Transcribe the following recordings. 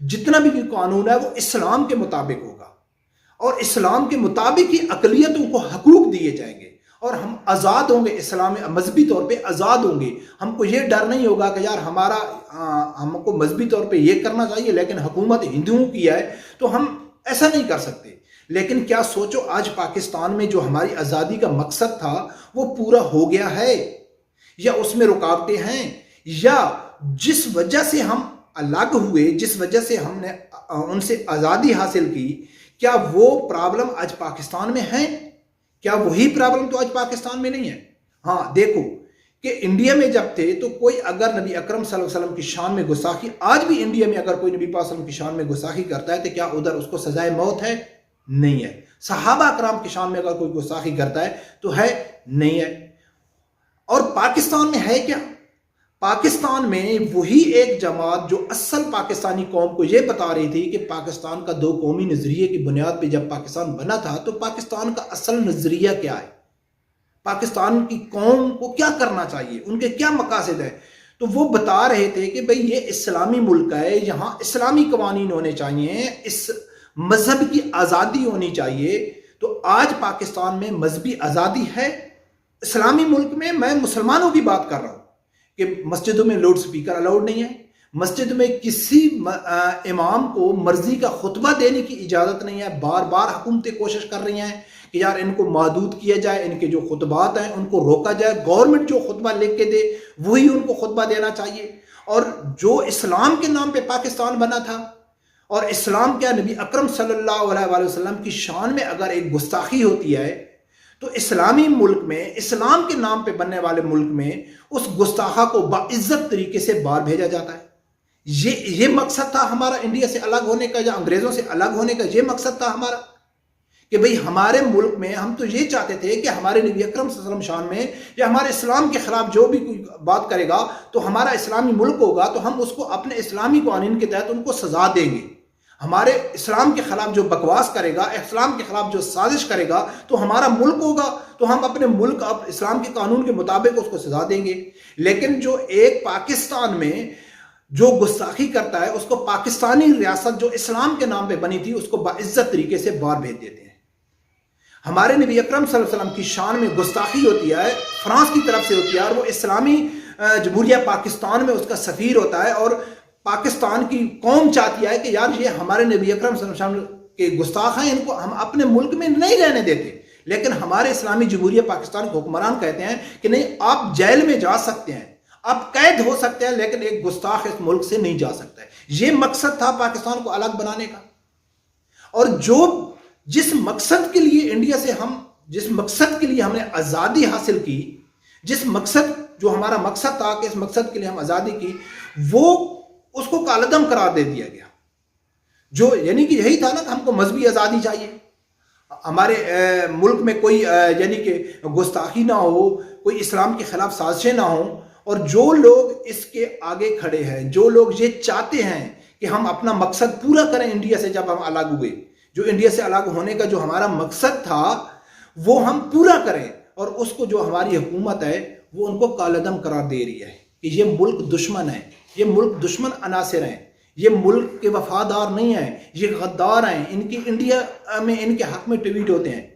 جتنا بھی قانون ہے وہ اسلام کے مطابق ہوگا، اور اسلام کے مطابق ہی اقلیتوں کو حقوق دیے جائیں گے، اور ہم آزاد ہوں گے، اسلام مذہبی طور پہ آزاد ہوں گے۔ ہم کو یہ ڈر نہیں ہوگا کہ یار ہم کو مذہبی طور پہ یہ کرنا چاہیے لیکن حکومت ہندوؤں کی ہے تو ہم ایسا نہیں کر سکتے۔ لیکن کیا سوچو آج پاکستان میں جو ہماری آزادی کا مقصد تھا وہ پورا ہو گیا ہے، یا اس میں رکاوٹیں ہیں، یا جس وجہ سے ہم الگ ہوئے، جس وجہ سے ہم نے ان سے آزادی حاصل کی، کیا وہ پرابلم آج پاکستان میں ہے؟ کیا وہی پرابلم تو آج پاکستان میں نہیں ہے؟ ہاں دیکھو کہ انڈیا میں جب تھے تو کوئی اگر نبی اکرم صلی اللہ علیہ وسلم کی شان میں گستاخی، آج بھی انڈیا میں اگر کوئی نبی پاک صلی اللہ علیہ وسلم کی شان میں گستاخی کرتا ہے تو کیا ادھر اس کو سزائے موت ہے؟ نہیں ہے۔ صحابہ اکرام کی شان میں اگر کوئی گستاخی کرتا ہے تو ہے؟ نہیں ہے۔ اور پاکستان میں ہے کیا؟ پاکستان میں وہی ایک جماعت جو اصل پاکستانی قوم کو یہ بتا رہی تھی کہ پاکستان کا دو قومی نظریے کی بنیاد پہ جب پاکستان بنا تھا تو پاکستان کا اصل نظریہ کیا ہے، پاکستان کی قوم کو کیا کرنا چاہیے، ان کے کیا مقاصد ہیں، تو وہ بتا رہے تھے کہ بھئی یہ اسلامی ملک ہے، یہاں اسلامی قوانین ہونے چاہیے، اس مذہب کی آزادی ہونی چاہیے۔ تو آج پاکستان میں مذہبی آزادی ہے؟ اسلامی ملک میں میں مسلمانوں کی بات کر رہا ہوں کہ مسجدوں میں لاؤڈ سپیکر الاؤڈ نہیں ہے، مسجد میں کسی امام کو مرضی کا خطبہ دینے کی اجازت نہیں ہے۔ بار بار حکومتیں کوشش کر رہی ہیں کہ یار ان کو محدود کیا جائے، ان کے جو خطبات ہیں ان کو روکا جائے، گورنمنٹ جو خطبہ لکھ کے دے وہی ان کو خطبہ دینا چاہیے۔ اور جو اسلام کے نام پہ پاکستان بنا تھا، اور اسلام کیا نبی اکرم صلی اللہ علیہ وسلم کی شان میں اگر ایک گستاخی ہوتی ہے تو اسلامی ملک میں، اسلام کے نام پہ بننے والے ملک میں اس گستاخہ کو باعزت طریقے سے باہر بھیجا جاتا ہے۔ یہ مقصد تھا ہمارا انڈیا سے الگ ہونے کا، یا انگریزوں سے الگ ہونے کا یہ مقصد تھا ہمارا کہ بھئی ہمارے ملک میں ہم تو یہ چاہتے تھے کہ ہمارے نبی اکرم صلی اللہ علیہ وسلم شان میں یا ہمارے اسلام کے خلاف جو بھی کوئی بات کرے گا تو ہمارا اسلامی ملک ہوگا تو ہم اس کو اپنے اسلامی قوانین کے تحت ان کو سزا دیں گے۔ ہمارے اسلام کے خلاف جو بکواس کرے گا، اسلام کے خلاف جو سازش کرے گا تو ہمارا ملک ہوگا تو ہم اپنے ملک اسلام کے قانون کے مطابق اس کو سزا دیں گے۔ لیکن جو ایک پاکستان میں جو گستاخی کرتا ہے اس کو پاکستانی ریاست جو اسلام کے نام پہ بنی تھی اس کو باعزت طریقے سے باہر بھیج دیتے ہیں۔ ہمارے نبی اکرم صلی اللہ علیہ وسلم کی شان میں گستاخی ہوتی ہے، فرانس کی طرف سے ہوتی ہے، اور وہ اسلامی جمہوریہ پاکستان میں اس کا سفیر ہوتا ہے، اور پاکستان کی قوم چاہتی ہے کہ یار یہ ہمارے نبی اکرم صلی اللہ علیہ وسلم کے گستاخ ہیں، ان کو ہم اپنے ملک میں نہیں رہنے دیتے۔ لیکن ہمارے اسلامی جمہوریہ پاکستان کے حکمران کہتے ہیں کہ نہیں، آپ جیل میں جا سکتے ہیں، آپ قید ہو سکتے ہیں، لیکن ایک گستاخ اس ملک سے نہیں جا سکتا ہے۔ یہ مقصد تھا پاکستان کو الگ بنانے کا۔ اور جس مقصد کے لیے انڈیا سے جس مقصد کے لیے ہم نے آزادی حاصل کی، جس مقصد جو ہمارا مقصد تھا کہ اس مقصد کے لیے ہم آزادی کی، وہ اس کو کالعدم قرار دے دیا گیا۔ جو یعنی کہ یہی تھا نا کہ ہم کو مذہبی آزادی چاہیے، ہمارے ملک میں کوئی یعنی کہ گستاخی نہ ہو، کوئی اسلام کے خلاف سازشیں نہ ہوں، اور جو لوگ اس کے آگے کھڑے ہیں، جو لوگ یہ چاہتے ہیں کہ ہم اپنا مقصد پورا کریں انڈیا سے، جب ہم الگ ہوئے، جو انڈیا سے الگ ہونے کا جو ہمارا مقصد تھا وہ ہم پورا کریں، اور اس کو جو ہماری حکومت ہے وہ ان کو کالعدم قرار دے رہی ہے کہ یہ ملک دشمن ہے، یہ ملک دشمن عناصر ہیں، یہ ملک کے وفادار نہیں ہیں، یہ غدار ہیں، ان کی انڈیا میں ان کے حق میں ٹویٹ ہوتے ہیں۔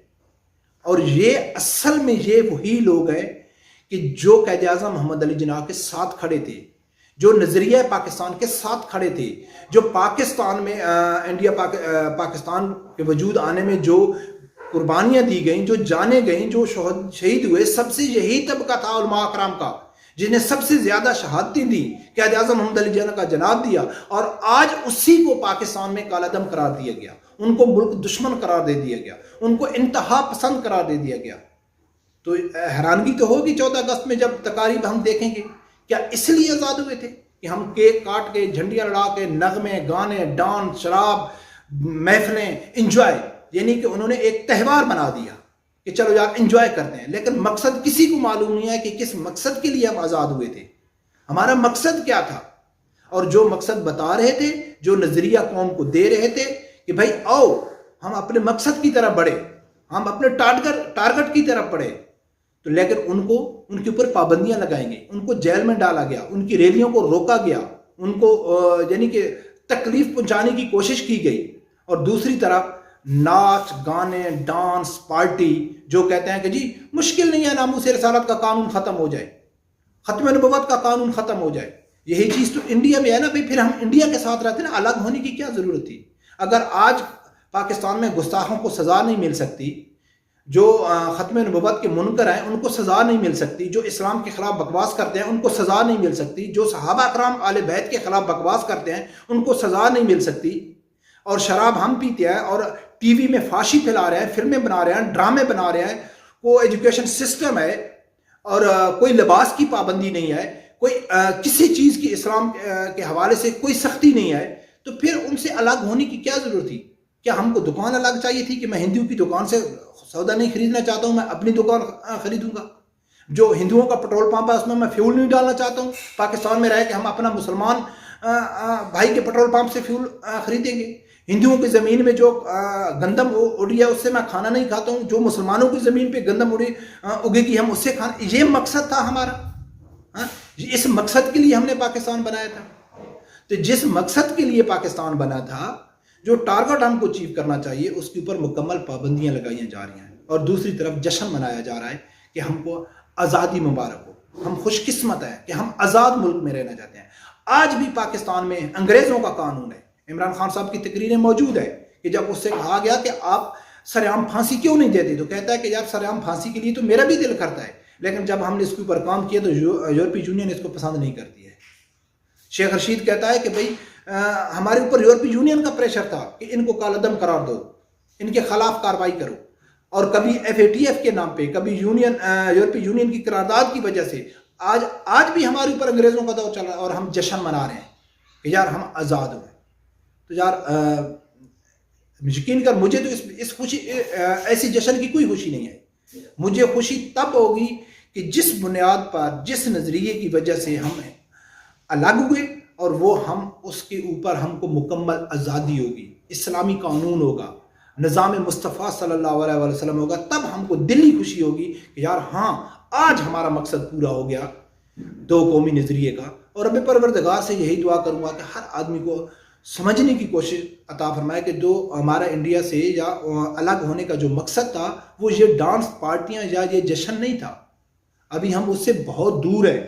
اور یہ اصل میں یہ وہی لوگ ہیں کہ جو قائد اعظم محمد علی جناح کے ساتھ کھڑے تھے، جو نظریہ پاکستان کے ساتھ کھڑے تھے، جو پاکستان میں پاکستان کے وجود آنے میں جو قربانیاں دی گئیں، جو جانے گئیں، جو شہید ہوئے، سب سے یہی طبقہ تھا علماء اکرام کا، جنہیں سب سے زیادہ شہادتیں دی، قائد اعظم محمد علی جناح کا جناب دیا، اور آج اسی کو پاکستان میں کالعدم قرار دیا گیا، ان کو ملک دشمن قرار دے دیا گیا، ان کو انتہا پسند قرار دے دیا گیا۔ تو حیرانگی تو ہوگی 14 اگست میں جب تقاریب ہم دیکھیں گے، کیا اس لیے آزاد ہوئے تھے کہ ہم کیک کاٹ کے، جھنڈیاں لڑا کے، نغمے، گانے، ڈانس، شراب، محفلیں، انجوائے، یعنی کہ انہوں نے ایک تہوار بنا دیا کہ چلو یار انجوائے کرتے ہیں، لیکن مقصد کسی کو معلوم نہیں ہے کہ کس مقصد کے لیے ہم آزاد ہوئے تھے، ہمارا مقصد کیا تھا۔ اور جو مقصد بتا رہے تھے، جو نظریہ قوم کو دے رہے تھے کہ بھائی آؤ ہم اپنے مقصد کی طرف بڑھے، ہم اپنے ٹارگٹ کی طرف بڑھے، تو لیکن ان کے اوپر پابندیاں لگائیں گے، ان کو جیل میں ڈالا گیا، ان کی ریلیوں کو روکا گیا، ان کو یعنی کہ تکلیف پہنچانے کی کوشش کی گئی، اور دوسری طرف ناچ گانے ڈانس پارٹی جو کہتے ہیں کہ جی مشکل نہیں ہے ناموس رسالت کا قانون ختم ہو جائے، ختم نبوت کا قانون ختم ہو جائے، یہی چیز تو انڈیا میں ہے نا بھائی، پھر ہم انڈیا کے ساتھ رہتے ہیں نا، الگ ہونے کی کیا ضرورت تھی؟ اگر آج پاکستان میں گستاخوں کو سزا نہیں مل سکتی، جو ختم نبوت کے منکر ہیں ان کو سزا نہیں مل سکتی، جو اسلام کے خلاف بکواس کرتے ہیں ان کو سزا نہیں مل سکتی، جو صحابہ کرام آل بیت کے خلاف بکواس کرتے ہیں ان کو سزا نہیں مل سکتی، اور شراب ہم پیتے ہیں اور ٹی وی میں فحاشی پھیلا رہے ہیں، فلمیں بنا رہے ہیں، ڈرامے بنا رہے ہیں، کوئی ایجوکیشن سسٹم ہے اور کوئی لباس کی پابندی نہیں ہے، کوئی کسی چیز کی اسلام کے حوالے سے کوئی سختی نہیں ہے، تو پھر ان سے الگ ہونے کی کیا ضرورت تھی؟ کیا ہم کو دکان الگ چاہیے تھی کہ میں ہندوؤں کی دکان سے سودا نہیں خریدنا چاہتا ہوں، میں اپنی دکان خریدوں گا؟ جو ہندوؤں کا پٹرول پمپ ہے اس میں فیول نہیں ڈالنا چاہتا ہوں، پاکستان میں رہ کے ہم اپنا مسلمان بھائی کے پٹرول پمپ سے فیول خریدیں گے؟ ہندوؤں کی زمین میں جو گندم اڑی ہے اس سے میں کھانا نہیں کھاتا ہوں، جو مسلمانوں کی زمین پہ گندم اگے گی ہم اس سے کھانا، یہ مقصد تھا ہمارا، اس مقصد کے لیے ہم نے پاکستان بنایا تھا۔ تو جس مقصد کے لیے پاکستان بنا تھا، جو ٹارگٹ ہم کو اچیو کرنا چاہیے، اس کے اوپر مکمل پابندیاں لگائی جا رہی ہیں، اور دوسری طرف جشن منایا جا رہا ہے کہ ہم کو آزادی مبارک ہو، ہم خوش قسمت ہیں کہ ہم آزاد ملک میں رہنا چاہتے ہیں۔ آج بھی پاکستان میں انگریزوں کا قانون ہے، عمران خان صاحب کی تقریریں موجود ہے کہ جب اس سے کہا گیا کہ آپ سرعام پھانسی کیوں نہیں دیتے، تو کہتا ہے کہ یار سرعام پھانسی کے لیے تو میرا بھی دل کرتا ہے، لیکن جب ہم نے اس کے اوپر کام کیا تو یورپی یونین اس کو پسند نہیں کرتی ہے۔ شیخ رشید کہتا ہے کہ بھئی ہمارے اوپر یورپی یونین کا پریشر تھا کہ ان کو کالعدم قرار دو، ان کے خلاف کارروائی کرو، اور کبھی FATF کے نام پہ، کبھی یورپی یونین کی قرارداد کی وجہ سے آج بھی ہمارے اوپر انگریزوں کا دور چل رہا ہے، اور ہم جشن منا رہے ہیں کہ یار ہم آزاد ہوئے۔ تو یار یقین کر مجھے تو اس خوشی ایسی جشن کی کوئی خوشی نہیں ہے، مجھے خوشی تب ہوگی کہ جس بنیاد پر، جس نظریے کی وجہ سے ہم الگ ہوئے، اور وہ ہم اس کے اوپر ہم کو مکمل آزادی ہوگی، اسلامی قانون ہوگا، نظام مصطفیٰ صلی اللہ علیہ وسلم ہوگا، تب ہم کو دلی خوشی ہوگی کہ یار ہاں آج ہمارا مقصد پورا ہو گیا دو قومی نظریے کا۔ اور رب پروردگار سے یہی دعا کروں گا کہ ہر آدمی کو سمجھنے کی کوشش عطا فرمائے کہ جو ہمارا انڈیا سے یا الگ ہونے کا جو مقصد تھا وہ یہ ڈانس پارٹیاں یا یہ جشن نہیں تھا، ابھی ہم اس سے بہت دور ہیں۔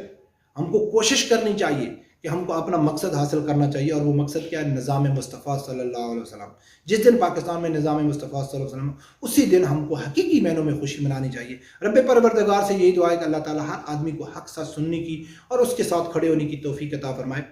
ہم کو کوشش کرنی چاہیے کہ ہم کو اپنا مقصد حاصل کرنا چاہیے، اور وہ مقصد کیا ہے؟ نظام مصطفیٰ صلی اللہ علیہ وسلم۔ جس دن پاکستان میں نظام مصطفیٰ صلی اللہ علیہ وسلم، اسی دن ہم کو حقیقی معنوں میں خوشی منانی چاہیے۔ رب پروردگار سے یہی دعا ہے کہ اللہ تعالیٰ ہر آدمی کو حق ساتھ سننے کی اور اس کے ساتھ کھڑے ہونے کی توفیق عطا فرمائے۔